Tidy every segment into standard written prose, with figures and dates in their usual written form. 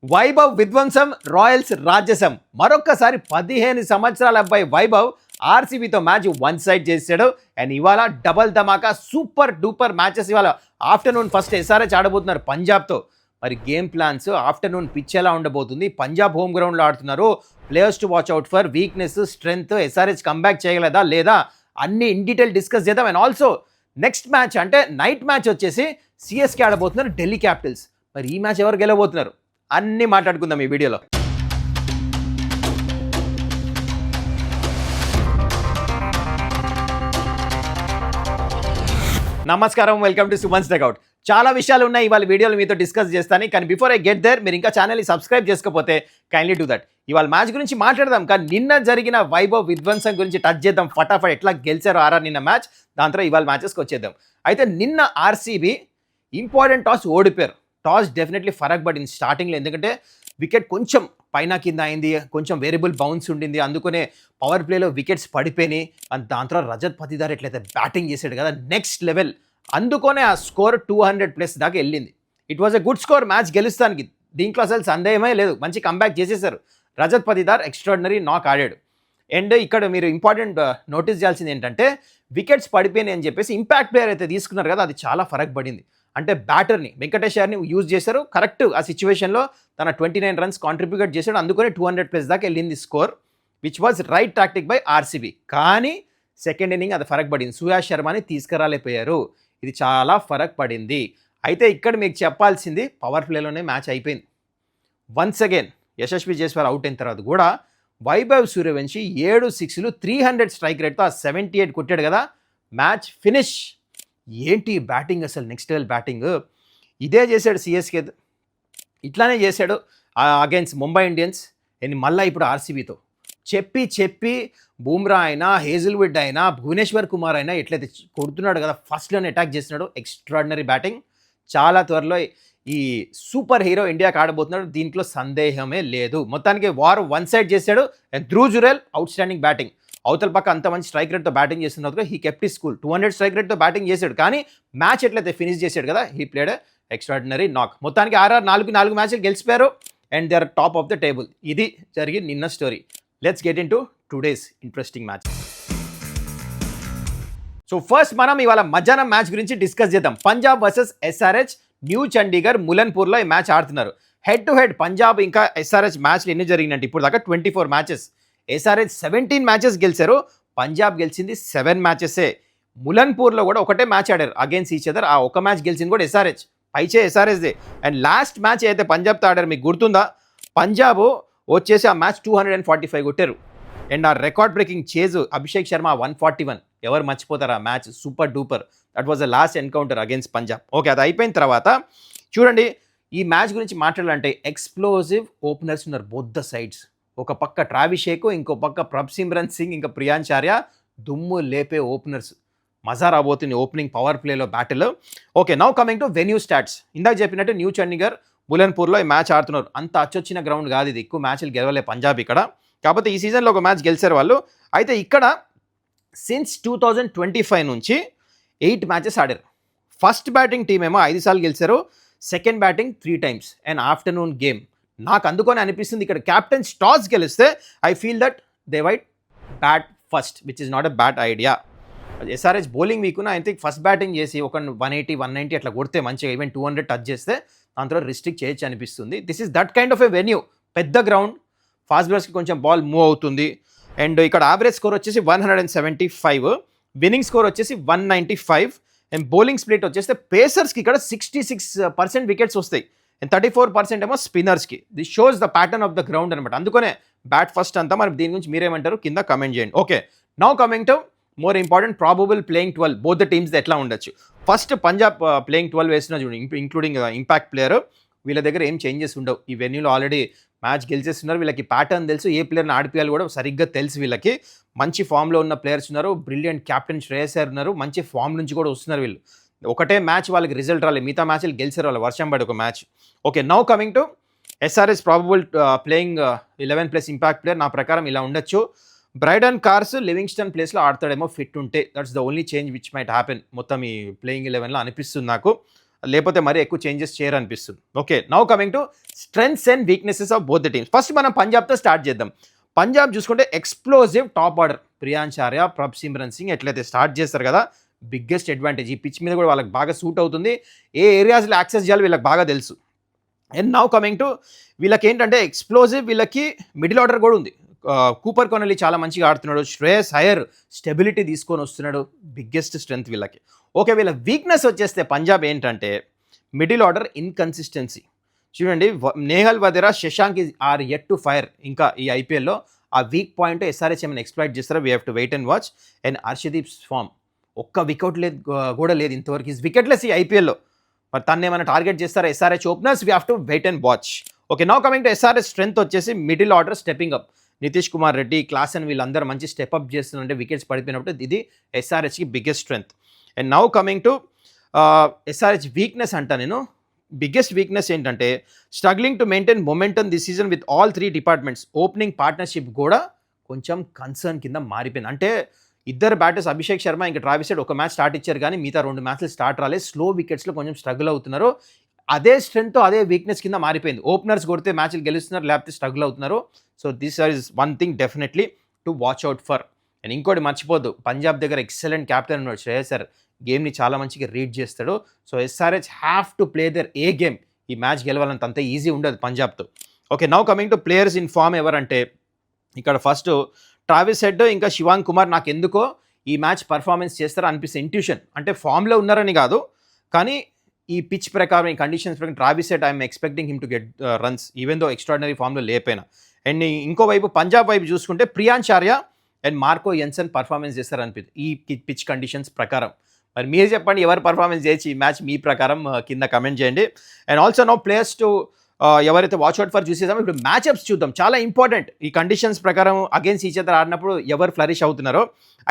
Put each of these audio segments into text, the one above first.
వైభవ్ విధ్వంసం రాయల్స్ రాజ్యసం మరొక్కసారి 15 సంవత్సరాల అబ్బాయి వైభవ్ ఆర్సీబీతో మ్యాచ్ వన్ సైడ్ చేశాడు. అండ్ ఇవాళ డబల్ ధమాకా సూపర్ డూపర్ మ్యాచెస్. ఇవాళ ఆఫ్టర్నూన్ ఫస్ట్ ఎస్ఆర్హెచ్ ఆడబోతున్నారు పంజాబ్తో. మరి గేమ్ ప్లాన్స్ ఆఫ్టర్నూన్ పిచ్ ఎలా ఉండబోతుంది, పంజాబ్ హోమ్ గ్రౌండ్లో ఆడుతున్నారు, players to watch out for, weakness strength, SRH comeback చేయగలదా లేదా అన్ని ఇన్ డీటెయిల్ డిస్కస్ చేద్దాం. అండ్ ఆల్సో నెక్స్ట్ మ్యాచ్ అంటే నైట్ మ్యాచ్ వచ్చేసి సిఎస్కే ఆడబోతున్నారు ఢిల్లీ క్యాపిటల్స్. మరి ఈ మ్యాచ్ ఎవరు గెలవబోతున్నారు అన్నీ మాట్లాడుకుందాం ఈ వీడియోలో. నమస్కారం, వెల్కమ్ టు సుమన్స్ టేక్అవుట్. చాలా విషయాలు ఉన్నాయి ఇవాళ వీడియోలో మీతో డిస్కస్ చేస్తాను. కానీ బిఫోర్ ఐ గెట్ దేర్, మీరు ఇంకా ఛానల్ని సబ్స్క్రైబ్ చేసుకోకపోతే కైండ్లీ డూ దట్. ఇవాళ మ్యాచ్ గురించి మాట్లాడదాం, కానీ నిన్న జరిగిన వైభవ్ విధ్వంసం గురించి టచ్ చేద్దాం. ఫటాఫట్ ఎట్లా గెలిచారు ఆర్ఆర్ నిన్న మ్యాచ్, దాని తర్వాత ఇవాళ మ్యాచెస్కి వచ్చేద్దాం. అయితే నిన్న ఆర్సీబీ ఇంపార్టెంట్ టాస్ ఓడిపోయారు. టాస్ డెఫినెట్లీ ఫరక్ పడింది స్టార్టింగ్లో, ఎందుకంటే వికెట్ కొంచెం పైన కింద అయింది, కొంచెం వేరియబుల్ బౌన్స్ ఉండింది, అందుకనే పవర్ ప్లేలో వికెట్స్ పడిపోయినాయి. అండ్ దాని తర్వాత రజత్ పతిదార్ ఎట్లయితే బ్యాటింగ్ చేశాడు కదా నెక్స్ట్ లెవెల్, అందుకనే ఆ స్కోర్ 200+ దాకా వెళ్ళింది. It was a good score match గెలుస్తానికి, దీంట్లో అసలు సందేహమే లేదు. మంచి కంబ్యాక్ చేసేసారు. రజత్ పతిదార్ ఎక్స్ట్రాడినరీ నాక్ ఆడాడు. అండ్ ఇక్కడ మీరు ఇంపార్టెంట్ నోటీస్ చేయాల్సింది ఏంటంటే, వికెట్స్ పడిపోయినాయి అని చెప్పేసి ఇంపాక్ట్ ప్లేయర్ అయితే తీసుకున్నారు కదా, అది చాలా ఫరక్ పడింది. అంటే బ్యాటర్ని వెంకటేష్ అయ్యర్ని యూజ్ చేశారు కరెక్ట్. ఆ సిచ్యువేషన్లో తన 29 రన్స్ కాంట్రిబ్యూట్ చేశాడు, అందుకనే 200+ దాకా వెళ్ళింది score, which was right tactic by RCB. కానీ సెకండ్ ఇన్నింగ్ అది ఫరక్ పడింది, సుయాష్ శర్మని తీసుకురాలేకపోయారు, ఇది చాలా ఫరక్ పడింది. అయితే ఇక్కడ మీకు చెప్పాల్సింది, పవర్ ప్లేలోనే మ్యాచ్ అయిపోయింది. Once again Yashasvi Jaiswal out అయిన తర్వాత కూడా వైభవ్ సూర్యవంశీ 7 6లు 300 స్ట్రైక్ రేట్తో ఆ 78 కొట్టాడు కదా, మ్యాచ్ ఫినిష్. ఏంటి బ్యాటింగ్, అసలు నెక్స్ట్ లెవెల్ బ్యాటింగ్. ఇదే చేశాడు సిఎస్కే, ఇట్లానే చేశాడు అగైన్స్ ముంబై ఇండియన్స్. అండ్ మళ్ళీ ఇప్పుడు ఆర్సీబీతో చెప్పి బూమ్రా అయినా, హేజిల్వుడ్ అయినా, భువనేశ్వర్ కుమార్ అయినా ఎట్లయితే కొడుతున్నాడు కదా, ఫస్ట్లోనే అటాక్ చేస్తున్నాడు. Extraordinary batting. చాలా త్వరలో ఈ సూపర్ హీరో ఇండియాకి ఆడబోతున్నాడు, దీంట్లో సందేహమే లేదు. మొత్తానికి వారు వన్ సైడ్ చేశాడు. And Dhruv Jurel outstanding batting. అవతల పక్క అంత మంచి స్ట్రైక్ రేట్తో బ్యాటింగ్ చేస్తున్నప్పుడు he kept his cool. 200 strike రేట్తో బ్యాటింగ్ చేశాడు, కానీ మ్యాచ్ ఎట్లయితే ఫినిష్ చేశాడు కదా, హీ ప్లేడ్ ఎక్స్ట్రాడినరీ నాక్. మొత్తానికి ఆర్ఆర్ 4 మ్యాచ్లు గెలిచిపోయారు and they are top of the table. ఇది జరిగి నిన్న story. Let's get into today's interesting match. So first మనం ఇవాళ మధ్యాహ్నం మ్యాచ్ గురించి డిస్కస్ చేద్దాం. Punjab versus SRH, new Chandigarh ములన్పూర్లో ఈ మ్యాచ్ ఆడుతున్నారు. హెడ్ టు హెడ్ పంజాబ్ ఇంకా ఎస్ఆర్హెచ్ మ్యాచ్లు ఎన్ని జరిగినట్టు ఇప్పుడు దాకా 24 మ్యాచెస్. ఎస్ఆర్హెచ్ 17 మ్యాచెస్ గెలిచారు, పంజాబ్ గెలిచింది 7 మ్యాచెసే. ములన్పూర్లో కూడా ఒకటే మ్యాచ్ ఆడారు అగైన్స్ ఈచ్ అదర్, ఆ ఒక మ్యాచ్ గెలిచింది కూడా ఎస్ఆర్హెచ్, పైచే ఎస్ఆర్హెచ్దే. అండ్ లాస్ట్ మ్యాచ్ అయితే పంజాబ్తో ఆడారు, మీకు గుర్తుందా? పంజాబ్ వచ్చేసి ఆ మ్యాచ్ 245 కొట్టారు. అండ్ ఆ record breaking chase Abhishek Sharma 141, ఎవరు మర్చిపోతారు ఆ match, super duper. That was the last encounter against Punjab. Okay, అది అయిపోయిన తర్వాత చూడండి, ఈ మ్యాచ్ గురించి మాట్లాడాలంటే ఎక్స్ప్లోజివ్ ఓపెనర్స్ ఉన్నారు బోత్ ద సైడ్స్. ఒక పక్క ట్రావిస్ షేక్, ఇంకో పక్క ప్రభసిమ్రన్ సింగ్, ఇంకా ప్రియాంచార్య, దుమ్ము లేపే ఓపెనర్స్. మజా రాబోతుంది ఓపెనింగ్ పవర్ ప్లేలో battle. Okay, now coming to venue stats. ఇందాక చెప్పినట్టు న్యూ చండీగఢ్ ములన్పూర్లో ఈ మ్యాచ్ ఆడుతున్నారు. అంత అచ్చొచ్చిన గ్రౌండ్ కాదు ఇది, ఎక్కువ మ్యాచ్లు గెలవలే పంజాబ్ ఇక్కడ, కాకపోతే ఈ సీజన్లో ఒక మ్యాచ్ గెలిచారు వాళ్ళు. అయితే ఇక్కడ సిన్స్ 2025 నుంచి 8 మ్యాచెస్ ఆడారు. ఫస్ట్ బ్యాటింగ్ టీం ఏమో 5 సార్లు గెలిచారు, second batting 3 times and afternoon game. నాకు అందుకొని అనిపిస్తుంది ఇక్కడ క్యాప్టెన్ టాస్ గెలిస్తే I feel that they wait bat first, which is not a bad idea. SRH bowling వీకున ఐ థింక్ ఫస్ట్ బ్యాటింగ్ చేసి ఒక 180 190 అట్లా కొడితే మంచిగా, ఈవెన్ 200 టచ్ చేస్తే దాని తర్వాత రిస్ట్రిక్ట్ చేయొచ్చు అనిపిస్తుంది. This is that kind of a venue, పెద్ద గ్రౌండ్, ఫాస్ట్ బౌలర్స్కి కొంచెం బాల్ మూవ్ అవుతుంది. అండ్ ఇక్కడ యావరేజ్ స్కోర్ వచ్చేసి 175, విన్నింగ్ స్కోర్ వచ్చేసి 195. అండ్ బౌలింగ్ స్ప్లిట్ వచ్చేస్తే పేసర్స్కి ఇక్కడ 66% వికెట్స్ వస్తాయి అండ్ 34% ఏమో స్పిన్నర్స్కి. This shows the pattern of the ground అనమాట, అందుకనే బ్యాట్ ఫస్ట్ అంతా. మరి దీని గురించి మీరేమంటారు కింద కమెంట్ చేయండి. Okay, now coming to more important probable playing 12 both the teams ఎట్లా ఉండొచ్చు. ఫస్ట్ పంజాబ్ ప్లేయింగ్ 12 వేసిన చూడండి, ఇంక్లూడింగ్ ఇంపాక్ట్ ప్లేయర్. వీళ్ళ దగ్గర ఏం చేంజెస్ ఉండవు, ఈ వెన్యూలో ఆల్రెడీ మ్యాచ్ గెలిచేస్తున్నారు, వీళ్ళకి ప్యాటర్న్ తెలుసు, ఏ ప్లేయర్ని ఆడిపియాలి కూడా సరిగ్గా తెలుసు వీళ్ళకి. మంచి ఫామ్లో ఉన్న ప్లేయర్స్ ఉన్నారు, బ్రిలియంట్ క్యాప్టెన్ శ్రేయస్ అయ్యర్ ఉన్నారు, మంచి ఫామ్ నుంచి కూడా వస్తున్నారు వీళ్ళు. ఒకటే మ్యాచ్ వాళ్ళకి రిజల్ట్ రాలేదు, మిగతా మ్యాచ్లు గెలిచారు వాళ్ళు, వర్షం పడి ఒక match. Okay, now coming to SRH probable playing 11+ impact player. నా ప్రకారం ఇలా ఉండొచ్చు, బ్రైడన్ కార్స్ లివింగ్స్టన్ ప్లేస్లో ఆడతాడేమో ఫిట్ ఉంటే. That's the only change which might happen మొత్తం ఈ ప్లేయింగ్ 11లో అనిపిస్తుంది నాకు. లేకపోతే మరీ ఎక్కువ changes చేయరనిపిస్తుంది. Okay, now coming to strengths and weaknesses of both the teams. First మనం పంజాబ్తో స్టార్ట్ చేద్దాం. పంజాబ్ చూసుకుంటే explosive top order, ప్రియాంచార్య, Prabh Singh ఎట్లయితే స్టార్ట్ చేస్తారు కదా, బిగ్గెస్ట్ అడ్వాంటేజ్. ఈ పిచ్ మీద కూడా వాళ్ళకి బాగా సూట్ అవుతుంది, ఏ ఏరియాస్లో యాక్సెస్ చేయాలో వీళ్ళకి బాగా తెలుసు. అండ్ నౌ కమింగ్ టు వీళ్ళకి ఏంటంటే ఎక్స్ప్లోజివ్, వీళ్ళకి మిడిల్ ఆర్డర్ కూడా ఉంది. కూపర్ కొనలి చాలా మంచిగా ఆడుతున్నాడు, శ్రేయస్ అయ్యర్ స్టెబిలిటీ తీసుకొని వస్తున్నాడు, బిగ్గెస్ట్ స్ట్రెంగ్త్ వీళ్ళకి. ఓకే, వీళ్ళ వీక్నెస్ వచ్చేస్తే పంజాబ్ ఏంటంటే మిడిల్ ఆర్డర్ ఇన్కన్సిస్టెన్సీ. చూడండి, Nehal Wadhera, Shashank are yet to fire. ఇంకా ఈ ఐపీఎల్లో ఆ వీక్ పాయింట్ ఎస్ఆర్హెచ్ ఏమైనా ఎక్స్ప్లాయిట్ చేస్తారో we have to wait and watch. And Harshdeep form ఒక్క వికెట్ లేదు కూడా లేదు ఇంతవరకు, ఈజ్ వికెట్లెస్ ఈ ఐపీఎల్లో. మరి తను ఏమైనా టార్గెట్ చేస్తారా SRH openers? We have to wait and watch. Okay, now coming to SRH strength వచ్చేసి middle order stepping up. Nitish Kumar Reddy, Klaasen వీళ్ళందరూ మంచి స్టెప్ అప్ చేస్తుంటే వికెట్స్ పడిపోయినప్పుడు ఇది ఎస్ఆర్హెచ్కి biggest strength. And now coming to SRH weakness అంట నేను. బిగ్గెస్ట్ వీక్నెస్ ఏంటంటే struggling to maintain momentum this season with all 3 departments. Opening partnership కూడా కొంచెం కన్సర్న్ కింద మారిపోయింది. అంటే ఇద్దరు బ్యాటర్స్ అభిషేక్ శర్మ ఇంకా ట్రావిస్ హెడ్ ఒక మ్యాచ్ స్టార్ట్ ఇచ్చారు, కానీ మిగతా 2 మ్యాచ్లు స్టార్ట్ రాలేదు. స్లో వికెట్స్లో కొంచెం స్ట్రగుల్ అవుతున్నారు. అదే స్ట్రెంత్ అదే వీక్నెస్ కింద మారిపోయింది. ఓపెనర్స్ కొడితే మ్యాచ్లు గెలుస్తున్నారు, లేకపోతే స్ట్రగుల్ అవుతున్నారు. So this is one thing definitely to watch out for. And ఇంకోటి మర్చిపోద్దు, పంజాబ్ దగ్గర ఎక్సలెంట్ క్యాప్టెన్ ఉన్నాడు శ్రేయస్ అయ్యర్, గేమ్ని చాలా మంచిగా రీడ్ చేస్తాడు. So SRH have to play their A game. ఈ మ్యాచ్ గెలవాలంత అంత ఈజీ ఉండదు పంజాబ్తో. Okay, now coming to players in form ఎవరంటే ఇక్కడ ఫస్ట్ ట్రావిస్ హెడ్ ఇంకా శివాంగ్ కుమార్. నాకు ఎందుకో ఈ మ్యాచ్ పర్ఫార్మెన్స్ చేస్తారో అనిపిస్తే ఇంట్యూషన్, అంటే ఫామ్లో ఉన్నారని కాదు, కానీ ఈ పిచ్ ప్రకారం ఈ కండిషన్స్ ప్రకారం Travis head I'm expecting him to get runs even though extraordinary ఫామ్లో లేకపోయినా. అండ్ ఇంకో వైపు పంజాబ్ వైపు చూసుకుంటే ప్రియాంచార్య అండ్ మార్కో యెన్సన్ పర్ఫార్మెన్స్ చేస్తారనిపిస్తుంది ఈ పిచ్ కండిషన్స్ ప్రకారం. మరి మీరు చెప్పండి, ఎవరు పర్ఫార్మెన్స్ చేయొచ్చు ఈ మ్యాచ్ మీ ప్రకారం కింద కమెంట్ చేయండి. And also know players to ఎవరైతే వాచ్అవుట్ ఫర్ చూసేసామో ఇప్పుడు మ్యాచ్అప్స్ చూద్దాం, చాలా ఇంపార్టెంట్. ఈ కండిషన్స్ ప్రకారం అగేన్స్ ఈచ్ అదర్ ఆడినప్పుడు ఎవరు ఫ్లరిష్ అవుతున్నారో.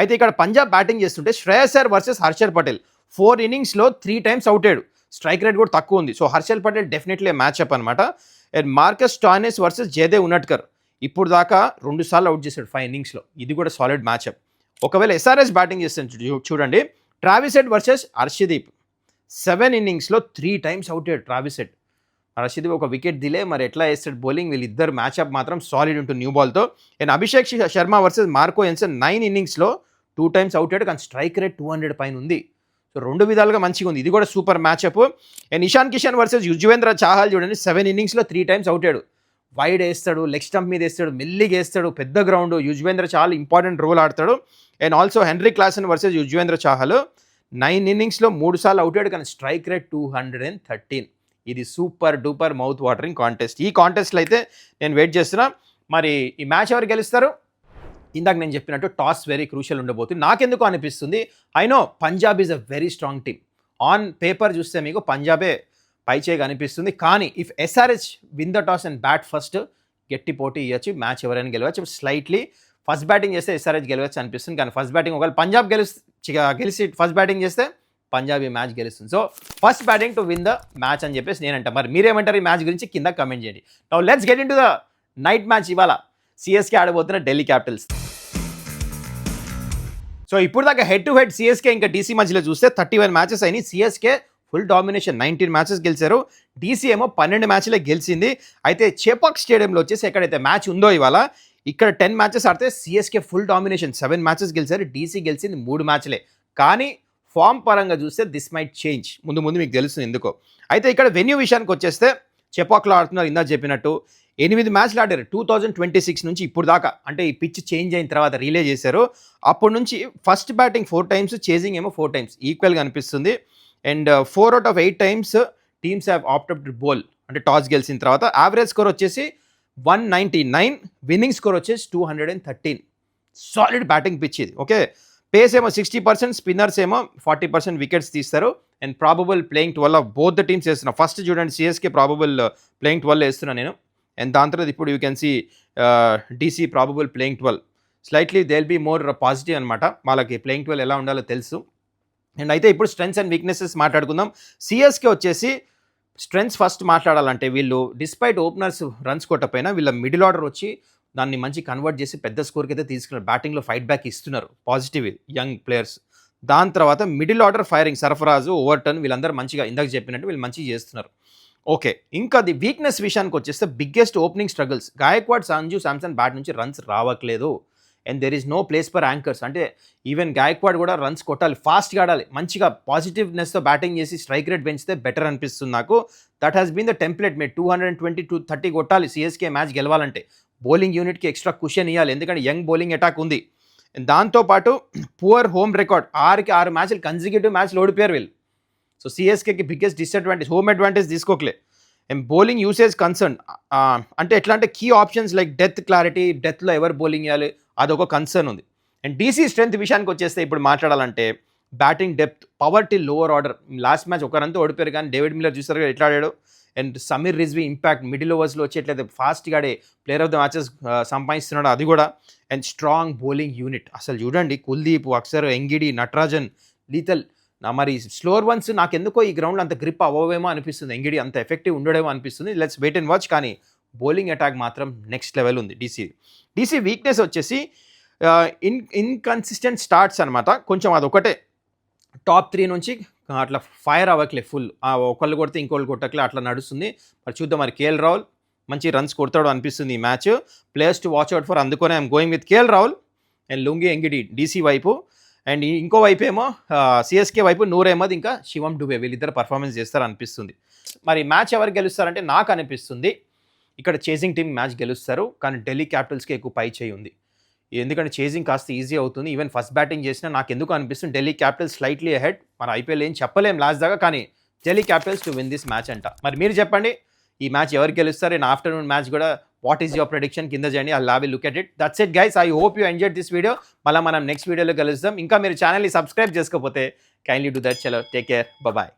అయితే ఇక్కడ పంజాబ్ బ్యాటింగ్ చేస్తుంటే Shreyas Iyer versus Harshal Patel. 4 innings 3 times out అయ్యాడు, స్ట్రైక్ రేట్ కూడా తక్కువ ఉంది. So Harshal Patel definitely matchup అనమాట. And Marcus Stoinis versus Jaydev Unadkat. ఇప్పుడు దాకా 2 సార్లు అవుట్ చేశాడు 5 innings. ఇది కూడా సాలిడ్ మ్యాచ్అప్. ఒకవేళ ఎస్ఆర్హెచ్ బ్యాటింగ్ చేస్తాను చూడండి, Travis head versus Harshdeep. 7 innings 3 times out అయ్యాడు ట్రావిస్ హెడ్. హర్షదీప్ ఒక వికెట్ దిలే, మరి ఎట్లా వేస్తాడు బౌలింగ్, వీళ్ళిద్దరు మ్యాచ్అప్ మాత్రం సాలిడ్ ఉంటుంది న్యూ బాల్తో. And Abhishek Sharma versus Marco Jansen 9 innings 2 times out అయ్యాడు, కానీ స్ట్రైక్ రేట్ 200 పైన ఉంది. సో 2 విధాలుగా మంచిగా ఉంది, ఇది కూడా super matchup. And Ishan Kishan versus Yuzvendra Chahal చూడండి, 7 innings 3 times అవుట్ అయ్యాడు. వైడ్ వేస్తాడు, లెగ్ స్టంప్ మీద వేస్తాడు, మెల్లిగా వేస్తాడు, పెద్ద ground. Yuzvendra Chahal important role ఆడతాడు. And also Henry Klaasen versus Yuzvendra Chahal 9 innings 3 సార్లు అవుట్ అయ్యాడు, కానీ స్ట్రైక్ రేట్ 213. ఇది super duper mouth watering contest. ఈ కాంటెస్ట్లో అయితే నేను వెయిట్ చేస్తున్నా. మరి ఈ మ్యాచ్ ఎవరు గెలుస్తారు? ఇందాక నేను చెప్పినట్టు టాస్ వెరీ క్రూషియల్ ఉండబోతుంది. నాకెందుకు అనిపిస్తుంది, I know Punjab is a very strong team. On paper చూస్తే మీకు పంజాబే పై చేయగా అనిపిస్తుంది, కానీ if SRH win the toss and bat first గట్టి పోటీ ఇవ్వచ్చు, మ్యాచ్ ఎవరైనా గెలవచ్చు. స్లైట్లీ ఫస్ట్ బ్యాటింగ్ చేస్తే ఎస్ఆర్హెచ్ గెలవచ్చు అనిపిస్తుంది, కానీ ఫస్ట్ బ్యాటింగ్ ఒకవేళ పంజాబ్ గెలిచి ఫస్ట్ బ్యాటింగ్ చేస్తే పంజాబ్ ఈ మ్యాచ్ గెలుస్తుంది. So first batting to win the match అని చెప్పేసి నేనంట. మరి మీరేమంటారు ఈ మ్యాచ్ గురించి కింద కమెంట్ చేయండి. Now let's get in to the night match. ఇవాళ సిఎస్కే ఆడబోతున్న ఢిల్లీ క్యాపిటల్స్. సో ఇప్పుడు దాకా హెడ్ టు హెడ్ సిఎస్కే ఇంకా డీసీ మధ్యలో చూస్తే 31 matches అయినాయి. సిఎస్కే ఫుల్ డామినేషన్, 19 matches గెలిచారు. డీసీ ఏమో 12 matches గెలిచింది. అయితే చేపాక్ స్టేడియంలో వచ్చేసి ఎక్కడైతే మ్యాచ్ ఉందో ఇవాళ, ఇక్కడ 10 matches ఆడితే సిఎస్కే ఫుల్ డామినేషన్, 7 matches గెలిచారు. డీసీ గెలిచింది 3 matches. కానీ ఫామ్ పరంగా చూస్తే దిస్ మైట్ చేంజ్, ముందు మీకు తెలుస్తుంది ఎందుకో. అయితే ఇక్కడ వెన్యూ విషయానికి వచ్చేస్తే చెపాక్లో ఆడుతున్నారు, ఇందాక చెప్పినట్టు 8 matches ఆడారు 2026 నుంచి ఇప్పుడు దాకా. అంటే ఈ పిచ్ చేంజ్ అయిన తర్వాత రిలే చేశారు. అప్పటి నుంచి ఫస్ట్ బ్యాటింగ్ 4 times, చేజింగ్ ఏమో 4 times, ఈక్వల్గా అనిపిస్తుంది. And 4 out of 8 times teams have opted to bowl, అంటే టాస్ గెలిచిన తర్వాత. యావరేజ్ స్కోర్ వచ్చేసి 199, విన్నింగ్ స్కోర్ వచ్చేసి 213. సాలిడ్ బ్యాటింగ్ పిచ్ ఇది. ఓకే, పేస్ ఏమో 60%, స్పిన్నర్స్ ఏమో 40% వికెట్స్ తీస్తారు. And probable playing 12 of both the teams వేస్తున్నా. ఫస్ట్ చూడండి సిఎస్కే ప్రాబబుల్ ప్లేయింగ్ 12 వేస్తున్నా నేను. అండ్ దాని తర్వాత ఇప్పుడు you can see DC probable playing 12. Slightly they will be more positive అనమాట, వాళ్ళకి ప్లేయింగ్ 12 ఎలా ఉండాలో తెలుసు. అండ్ అయితే ఇప్పుడు స్ట్రెంగ్స్ అండ్ వీక్నెసెస్ మాట్లాడుకుందాం. సిఎస్కే వచ్చేసి స్ట్రెంగ్స్ ఫస్ట్ మాట్లాడాలంటే, వీళ్ళు డిస్పైట్ ఓపెనర్స్ రన్స్ కొట్టపోయినా వీళ్ళ మిడిల్ ఆర్డర్ వచ్చి దాన్ని మంచి కన్వర్ట్ చేసి పెద్ద స్కోర్కి అయితే తీసుకున్నారు. బ్యాటింగ్లో ఫైట్ బ్యాక్ ఇస్తున్నారు, పాజిటివ్ యంగ్ ప్లేయర్స్. దాని తర్వాత middle order firing Sarfaraz, Overton వీళ్ళందరూ మంచిగా ఇందాక చెప్పినట్టు వీళ్ళు మంచిగా చేస్తున్నారు. ఓకే. ఇంకా ది వీక్‌నెస్ విషయానికి వచ్చేస్తే biggest opening struggles. Gaikwad, Sanju Samson bat నుంచి రన్స్ రావట్లేదు. And there is no place for anchors. అంటే ఈవెన్ గాయక్వాడ్ కూడా రన్స్ కొట్టాలి, ఫాస్ట్‌గా ఆడాలి. మంచిగా పాజిటివ్‌నెస్‌తో బ్యాటింగ్ చేసి స్ట్రైక్ రేట్ పెంచితే బెటర్ అనిపిస్తుంది నాకు. That has been the template made. 220-230 కొట్టాలి సీఎస్‌కే మ్యాచ్ గెలవాలంటే. బౌలింగ్ యూనిట్‌కి ఎక్స్ట్రా కుషన్ ఇయ్యాలి. ఎందుకంటే యంగ్ బౌలింగ్ అటాక్ ఉంది. దాంతో పాటు పువర్ హోమ్ రికార్డ్. 6కి 6 మ్యాచ్‌లు కన్సిక్యూటివ్ మ్యాచ్‌లు ఓడిపోయారు వీళ్ళు. సో సీఎస్కేకి బిగ్గెస్ట్ డిసడ్వాంటేజ్, హోమ్ అడ్వాంటేజ్ తీసుకోకలే. అండ్ బౌలింగ్ యూసేజ్ కన్సర్న్ అంటే ఎట్లా అంటే key options like death clarity, డెత్లో ఎవరు బౌలింగ్ చేయాలి అదొక కన్సర్న్ ఉంది. అండ్ డీసీ స్ట్రెంత్ విషయానికి వచ్చేస్తే ఇప్పుడు మాట్లాడాలంటే batting depth, power till lower order. Last match ఒకరంతా ఓడిపోయారు కానీ డేవిడ్ మిల్లర్ చూసారు ఎట్లా ఆడాడు. And Sameer Rizvi impact middle ఓవర్స్లో వచ్చేట్లయితే ఫాస్ట్గా ఆడే ప్లేయర్ ఆఫ్ ద మ్యాచెస్ సంపాదిస్తున్నాడు అది కూడా. అండ్ స్ట్రాంగ్ బౌలింగ్ యూనిట్ అసలు చూడండి, కుల్దీప్, అక్షర్, ఎంగిడి, నటరాజన్, లీతల్. మరి స్లోర్ వన్స్ నాకెందుకో ఈ గ్రౌండ్లో అంత గ్రిప్ అవ్వవేమో అనిపిస్తుంది, ఎంగిడి అంత ఎఫెక్టివ్ ఉండడేమో అనిపిస్తుంది. Let's wait and watch. కానీ బౌలింగ్ అటాక్ మాత్రం నెక్స్ట్ లెవెల్ ఉంది డీసీ వీక్నెస్ వచ్చేసి ఇన్కన్సిస్టెంట్ స్టార్ట్స్ అనమాట. కొంచెం అదొకటే, టాప్ 3 నుంచి అట్లా ఫైర్ అవ్వట్లే ఫుల్. ఒకళ్ళు కొడితే ఇంకోళ్ళు కొట్టట్లే అట్లా నడుస్తుంది. మరి చూద్దాం, మరి కేఎల్ రాహుల్ మంచి రన్స్ కొడతాడు అనిపిస్తుంది ఈ match. Players to watch out for. అందుకనే I'm going with KL Rahul and Lungi Ngidi DC వైపు. అండ్ ఇంకో వైపు ఏమో సిఎస్కే వైపు నూర్ అహ్మద్ ఇంకా శివం డుబే వీళ్ళిద్దరు పర్ఫార్మెన్స్ చేస్తారు అనిపిస్తుంది. మరి మ్యాచ్ ఎవరు గెలుస్తారంటే నాకు అనిపిస్తుంది ఇక్కడ చేజింగ్ టీం మ్యాచ్ గెలుస్తారు, కానీ ఢిల్లీ క్యాపిటల్స్కి ఎక్కువ పై చేయి ఉంది. ఎందుకంటే చేజింగ్ కాస్త ఈజీ అవుతుంది. ఈవెన్ ఫస్ట్ బ్యాటింగ్ చేసినా నాకు ఎందుకు అనిపిస్తుంది ఢిల్లీ క్యాపిటల్స్ స్లైట్లీ అహెడ్. మన ఐపీఎల్ ఏం చెప్పలేం లాస్ట్ దాకా, కానీ Delhi Capitals to win this match అంట. మరి మీరు చెప్పండి ఈ మ్యాచ్ ఎవరు గెలుస్తారు? అండ్ ఆఫ్టర్నూన్ మ్యాచ్ కూడా వాట్ ఈస్ యువర్ ప్రెడిక్షన్ కింద చేయండి. I have a look at it. That's it guys. I hope you enjoyed this video. మళ్ళీ మనం నెక్స్ట్ వీడియోలో కలుద్దాం. ఇంకా మీరు ఛానల్ని సబ్స్క్రైబ్ చేసుకోకపోతే కైండ్లీ డూ దట్. చలో, టేక్ కేర్, బాయ్.